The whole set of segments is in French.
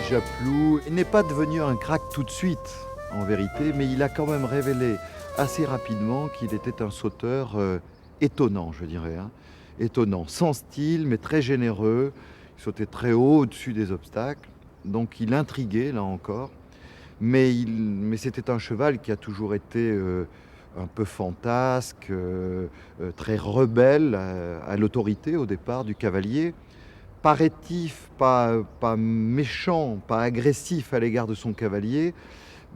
Japlou n'est pas devenu un crack tout de suite, en vérité, mais il a quand même révélé assez rapidement qu'il était un sauteur étonnant, je dirais. Étonnant, sans style, mais très généreux. Il sautait très haut au-dessus des obstacles, donc il intriguait, là encore. Mais c'était un cheval qui a toujours été un peu fantasque, très rebelle à l'autorité au départ du cavalier. Pas rétif, pas méchant, pas agressif à l'égard de son cavalier,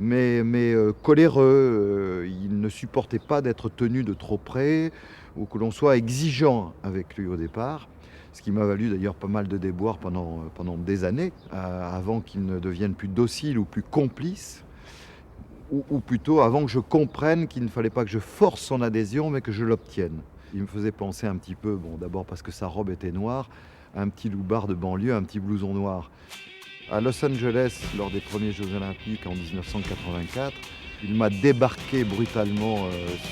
mais coléreux. Il ne supportait pas d'être tenu de trop près ou que l'on soit exigeant avec lui au départ. Ce qui m'a valu d'ailleurs pas mal de déboires pendant des années, avant qu'il ne devienne plus docile ou plus complice, ou plutôt avant que je comprenne qu'il ne fallait pas que je force son adhésion, mais que je l'obtienne. Il me faisait penser un petit peu, bon, d'abord parce que sa robe était noire, à un petit loupard de banlieue, un petit blouson noir. À Los Angeles, lors des premiers Jeux Olympiques en 1984, il m'a débarqué brutalement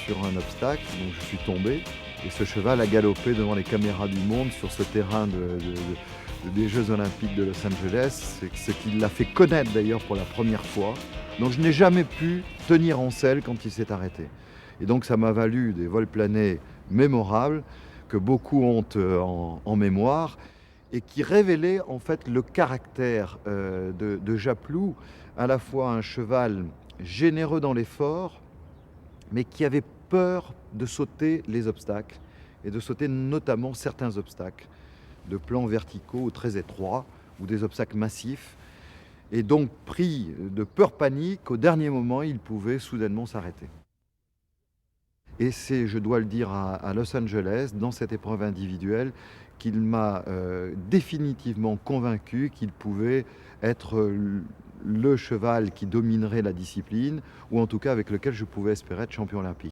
sur un obstacle, donc je suis tombé. Et ce cheval a galopé devant les caméras du monde sur ce terrain des Jeux Olympiques de Los Angeles, ce qui l'a fait connaître d'ailleurs pour la première fois. Donc je n'ai jamais pu tenir en selle quand il s'est arrêté. Et donc ça m'a valu des vols planés mémorables que beaucoup ont en mémoire et qui révélaient en fait le caractère de Japlou, à la fois un cheval généreux dans l'effort, mais qui avait peur de sauter les obstacles, et de sauter notamment certains obstacles, de plans verticaux ou très étroits, ou des obstacles massifs, et donc pris de peur panique, au dernier moment, il pouvait soudainement s'arrêter. Et c'est, je dois le dire, à Los Angeles, dans cette épreuve individuelle, qu'il m'a définitivement convaincu qu'il pouvait être le cheval qui dominerait la discipline, ou en tout cas avec lequel je pouvais espérer être champion olympique.